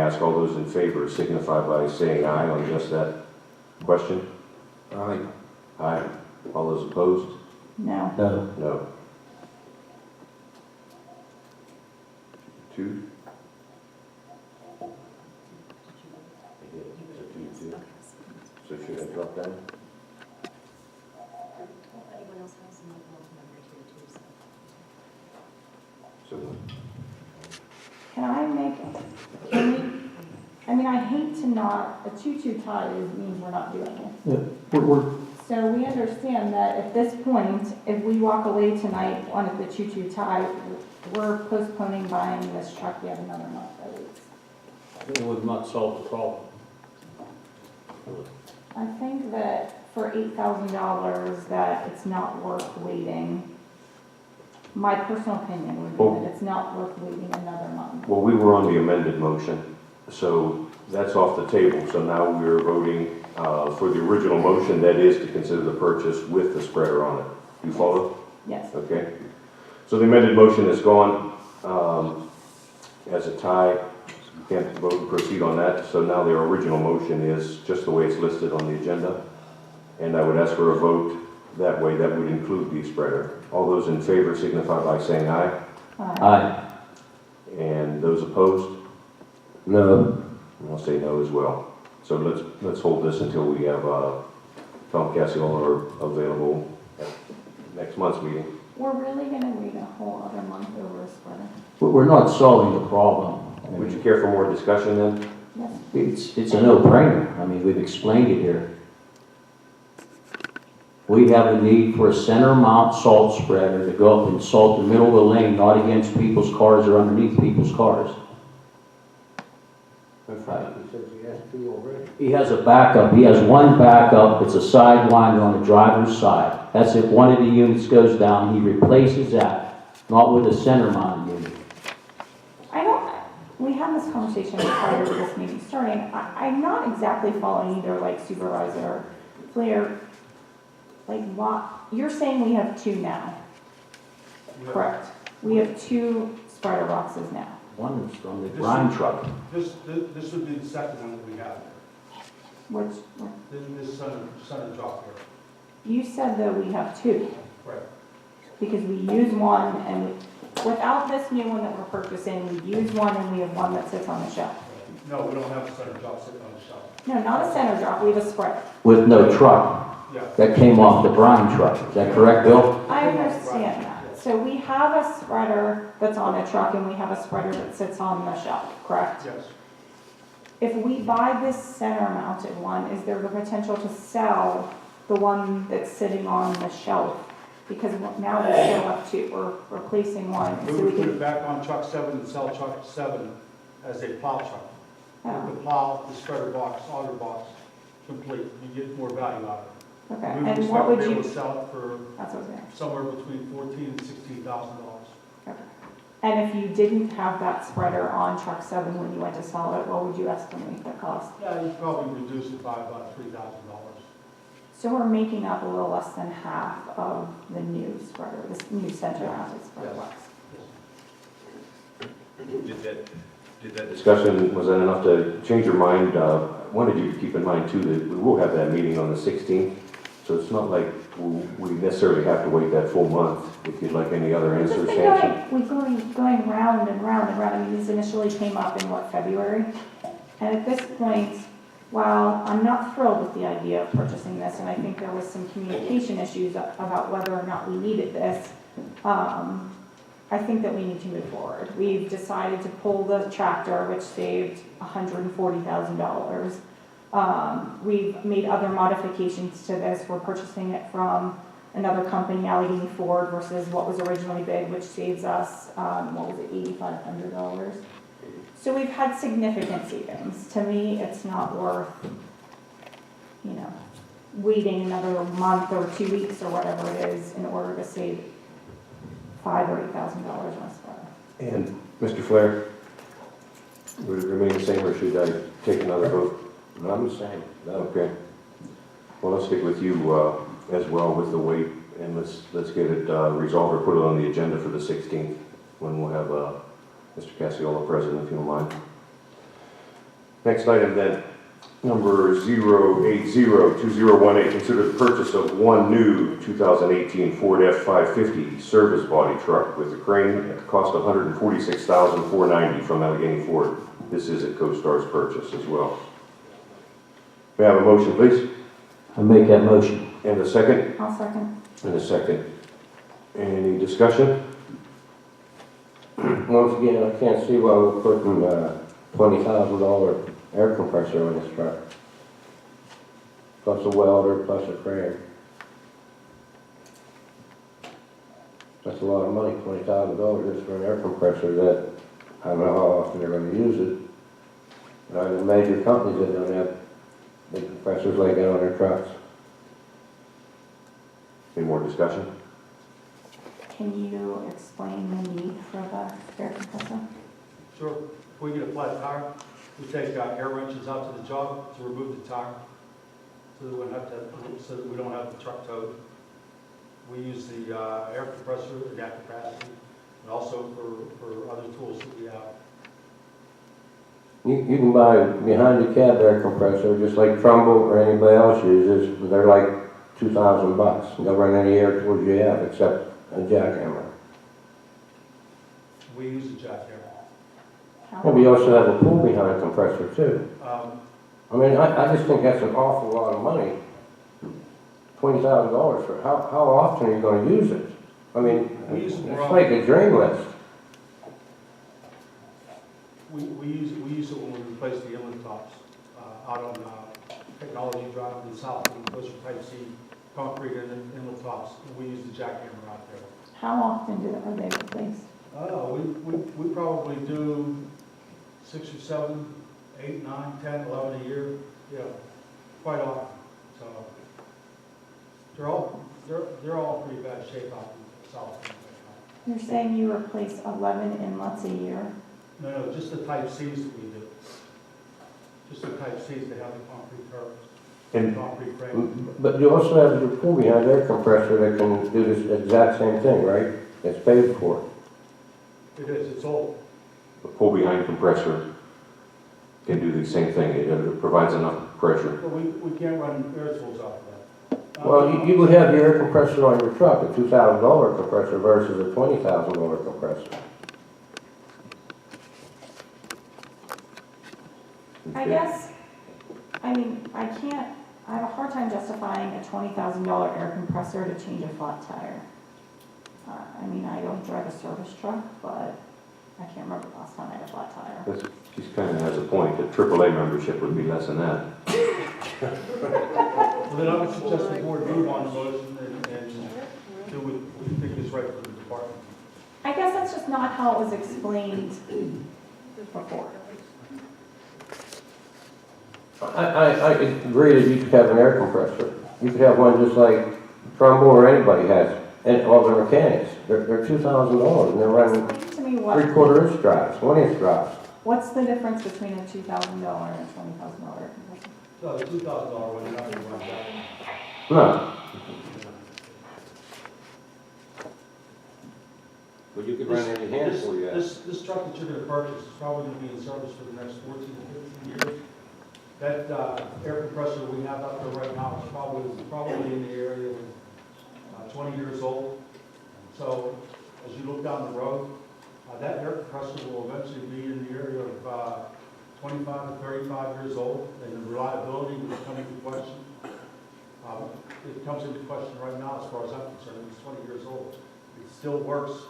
ask, all those in favor signify by saying aye on just that question. Aye. Aye. All those opposed? No. No. No. 2? So should I drop down? Anyone else has a number two too, so. So Can I make, can we, I mean, I hate to not, a 2-2 tie means we're not doing it. Yeah, we're, So we understand that at this point, if we walk away tonight on the 2-2 tie, we're postponing buying this truck yet another month at least. It would not solve the problem. I think that for $8,000 that it's not worth waiting. My personal opinion would be that it's not worth waiting another month. well, we were on the amended motion, so that's off the table. So now we're voting for the original motion, that is to consider the purchase with the spreader on it. You follow? Yes. Okay. So the amended motion is gone as a tie. You can't vote and proceed on that. So now their original motion is just the way it's listed on the agenda. And I would ask for a vote that way. That would include the spreader. All those in favor signify by saying aye. aye. And those opposed? No. And I'll say no as well. So let's hold this until we have Tom Cassiola available at next month's meeting. We're really going to wait a whole other month over a spreader. But we're not solving the problem. I Would you mean, care for more discussion then? Yes. it's a no-brainer. I mean, we've explained it here. We have a need for a center mount salt spreader to go up and salt the middle of the lane, not against people's cars or underneath people's cars. He has a backup. He has one backup. It's a sidewinder on the driver's side. That's if one of the units goes down, he replaces that, not with a center mount unit. We had this conversation prior to this meeting starting. I'm not exactly following either like Supervisor Flair. Like what, you're saying we have 2 now, correct? We have 2 spreader boxes now. One is from the brine truck. This would be the second one that we have. Which, This center drop here. you said that we have 2. Right. Because we use one and without this new one that we're purchasing, we use one and we have one that sits on the shelf. No, we don't have a center drop sitting on the shelf. No, not a center drop, we have a spreader. With no truck. Yeah. That came off the brine truck. Is that correct, Bill? I understand that. So we have a spreader that's on a truck and we have a spreader that sits on the shelf, correct? Yes. If we buy this center mounted one, is there the potential to sell the one that's sitting on the shelf? Because now we still have 2, we're replacing one. We So would we put it can, back on truck 7 and sell truck 7 as a plow truck. oh, The plow, the spreader box, auger box, complete. You get more value out of it. okay, We would and what expect to would be able you, to sell it for that's what I was gonna somewhere between $14,000 and $16,000. okay. And if you didn't have that spreader on truck 7 when you went to sell it, what would you estimate the cost? Yeah, you'd probably reduce it by about $3,000. So we're making up a little less than half of the new spreader, this new center mounted spreader box. Did that discussion, was that enough to change your mind? I wanted you to keep in mind too that we will have that meeting on the 16th. So it's not like we necessarily have to wait that full month. If you'd like any other It's just answers, been Hanson. we're going round and round and round. I mean, these initially came up in February? And at this point, while I'm not thrilled with the idea of purchasing this, and I think there was some communication issues about whether or not we needed this, I think that we need to move forward. We've decided to pull the tractor, which saved $140,000. We've made other modifications to this. We're purchasing it from another company, Allegheny Ford, versus what was originally bid, which saves us, what was it, $8,500. So we've had significant savings. To me, it's not worth, waiting another month or 2 weeks or whatever it is in order to save $5,000 or $8,000 on a spreader. And Mr. Flair, would it remain the same or should I take another vote? I'm the same. Okay. Well, let's stick with you as well with the wait, and let's get it resolved or put it on the agenda for the 16th when we'll have Mr. Cassiola present, if you don't mind. Next item then, number 0802018, consider the purchase of one new 2018 Ford F-550 service body truck with a crane at the cost of $146,490 from Allegheny Ford. This is a CoStar's purchase as well. May I have a motion, please? I make that motion. And a second? I'll second. And a second. Any discussion? Once again, I can't see why we're putting $20,000 air compressor on this truck. Plus a welder, plus a crane. That's a lot of money, $20,000 just for an air compressor that, I don't know how often they're gonna use it. The major companies that don't have big compressors like that on their trucks. Any more discussion? Can you explain the need for the air compressor? Sure. If we get a flat tire, we take air wrenches out to the job to remove the tire, so that we don't have the truck towed. We use the air compressor at that capacity, and also for other tools that we have. You can buy behind the cab air compressor, just like Trumbull or anybody else uses, but they're like $2,000. They'll run any air tools you have except a jackhammer. We use a jackhammer. And we also have a pull behind compressor too. I mean, I just think that's an awful lot of money. $20,000 for, how often are you gonna use it? I mean, We use it it's more like a dream list. We use it when we replace the inlet tops out on Technology Drive in the south. Those are type C concrete inlet tops. And we use the jackhammer out there. How often are they replaced? We probably do 6 or 7, 8, 9, 10, 11 a year. Yeah, quite often. So they're all pretty bad shape out in the south. You're saying you replace 11 inlets a year? No, just the type Cs that we do. Just the type Cs that have the concrete curves. And Concrete frame. But you also have your pull behind air compressor that can do this exact same thing, right? It's paid for. It is, it's old. the pull behind compressor can do the same thing. It provides enough pressure. But we can't run air tools off of that. Well, you would have your air compressor on your truck, a $2,000 compressor versus a $20,000 compressor. I guess, I mean, I have a hard time justifying a $20,000 air compressor to change a flat tire. I mean, I don't drive a service truck, but I can't remember the last time I had a flat tire. She kind of has a point. The AAA membership would be less than that. Well, then I would suggest the board move on the motion and do what we think is right for the department. I guess that's just not how it was explained before. I agree that you could have an air compressor. You could have one just like Trumbull or anybody has, and all the mechanics. They're $2,000 and they're running Explain to me 3/4 inch drives, 1 inch drives. what's the difference between a $2,000 and a $20,000 air compressor? So the $2,000 one, you're not going to run that. No. But you could run any handful you have. This truck that you're going to purchase is probably going to be in service for the next 14 to 15 years. That air compressor we have out there right now is probably in the area of 20 years old. So as you look down the road, that air compressor will eventually be in the area of 25 to 35 years old, and the reliability will come into question. It comes into question right now as far as I'm concerned. It's 20 years old. It still works.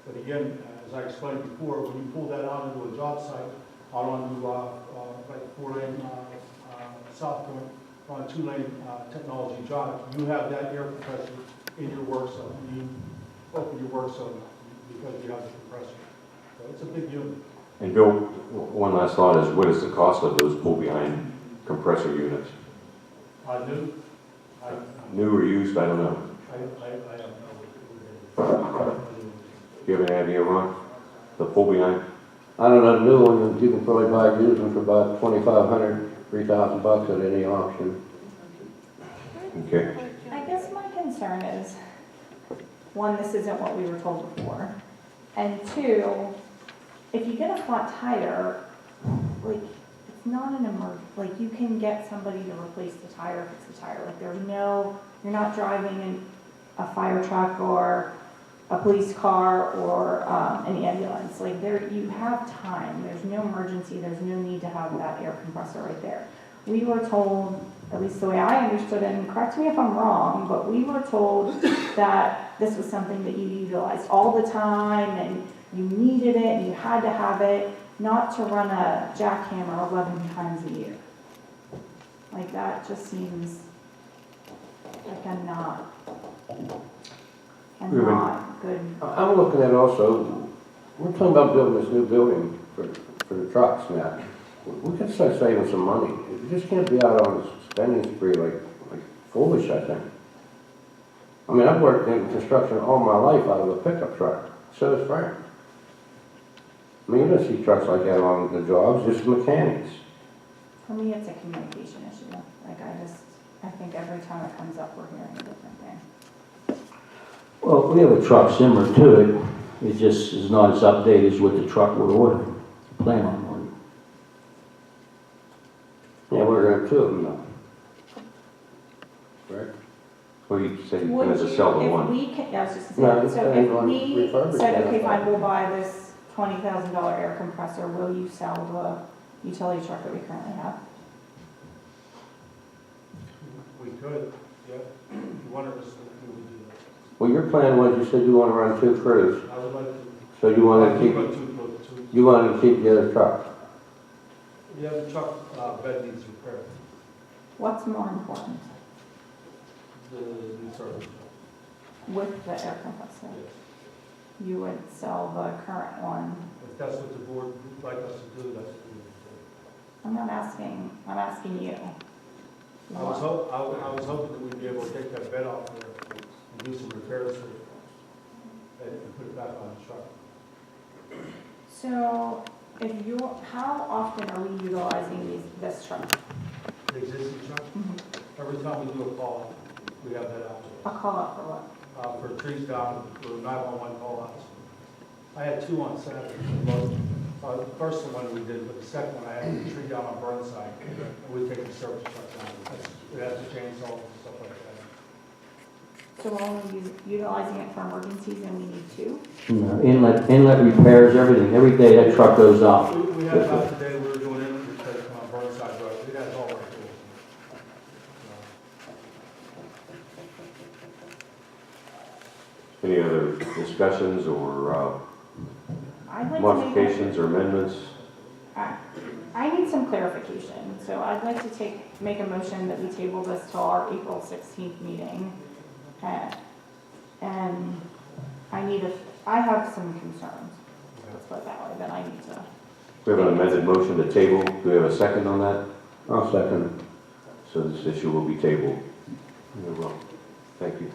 But again, as I explained before, when you pull that out into a job site, out onto like 4-lane South Point, on a 2-lane Technology Drive, you have that air compressor in your work zone. You open your work zone because you have the compressor. So it's a big unit. And Bill, one last thought is, what is the cost of those pull behind compressor units? New? New or used, I don't know. I don't know. Do you have any idea, Ron? The pull behind? I don't know, new one, you can probably buy a used one for about $2,500, $3,000 at any auction. Okay. I guess my concern is, one, this isn't what we were told before. And two, if you get a flat tire, like, it's not an like, you can get somebody to replace the tire if it's the tire. Like, there's no, you're not driving in a fire truck or a police car or an ambulance. Like, you have time. There's no emergency. There's no need to have that air compressor right there. We were told, at least the way I understood it, and correct me if I'm wrong, but we were told that this was something that you utilized all the time and you needed it and you had to have it, not to run a jackhammer 11 times a year. Like, that just seems like a not good. I'm looking at also, we're talking about building this new building for the trucks now. We can start saving some money. You just can't be out on a spending spree like foolish, I think. I mean, I've worked in construction all my life out of a pickup truck. So does Frank. I mean, you don't see trucks like that on the jobs, just mechanics. For me, it's a communication issue. Like, I think every time it comes up, we're hearing a different thing. Well, we have a truck similar to it. It just is not as updated as what the truck would order, plan on ordering. Yeah, we're going to two of them now. Right? Well, you said you Would wanted to you, sell the if one. we can, I was just No, saying, it's so saying if on we refurbished, said, okay, yeah. fine, we'll buy this $20,000 air compressor, will you sell the utility truck that we currently have? We could, yeah. If you wanted us to, we would do that. Well, your plan was, you said you want to run two crews. I would like to. So you want to keep, Two. you wanted to keep the other truck. Yeah, the truck bed needs repair. What's more important The new service truck. with the air compressor? Yes. You would sell the current one. If that's what the board would like us to do, that's what we would do. I'm not asking, I'm asking you. I was hoping that we'd be able to take that bed off there and do some repairs to it and put it back on the truck. So, how often are we utilizing this truck? The existing truck, every time we do a call, we have that out A call out for what? there. For trees down, for 911 call outs. I had two on Saturday. The first one we did, but the second one, I had a tree down on Burnside, and we take the service truck down. It has a chainsaw and stuff like that. So we're only utilizing it for emergencies and we need two? Inlet repairs, everything. Every day that truck goes out. We had about today, we were doing inlet repairs on Burnside Road. It has all our tools. Any other discussions or I'd like to modifications or amendments? I need some clarification, so I'd like to make a motion that we table this till our April 16th meeting. And I have some concerns, let's put it that way, that I need to. We have an amended motion to table. Do we have a second on that? I'll second. So this issue will be tabled. Very well. Thank you.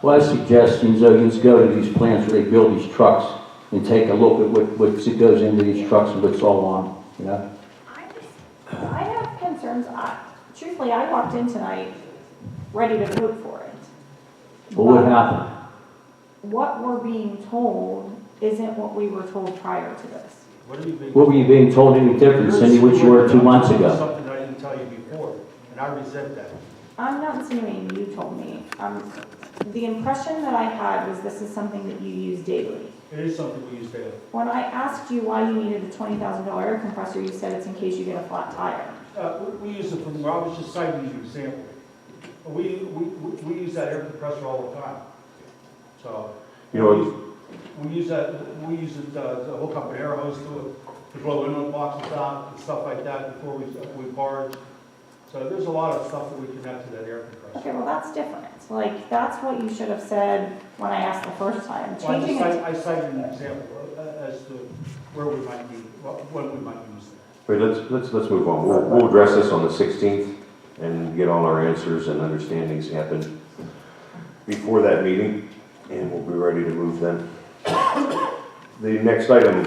Well, I suggest, you go to these plants where they build these trucks and take a look at what goes into these trucks and what's all on, you know? I have concerns. Truthfully, I walked in tonight ready to vote for it. But what happened? What we're being told isn't what we were told prior to this. What are you being? What were you being told any different, Cindy, what you were 2 months ago? Something I didn't tell you before, and I resent that. I'm not insinuating you told me. The impression that I had was this is something that you use daily. It is something we use daily. When I asked you why you needed a $20,000 air compressor, you said it's in case you get a flat tire. We use it from, I was just citing an example. We use that air compressor all the time. So, You know, we use it to hook up an air hose to it, to blow inlet boxes out and stuff like that before we barge. So there's a lot of stuff that we connect to that air compressor. Okay, well, that's different. Like, that's what you should have said when I asked the first time. Well, Changing it. I cited an example as to where we might be, when we might use it. Wait, let's move on. We'll address this on the 16th and get all our answers and understandings happen before that meeting, and we'll be ready to move then. The next item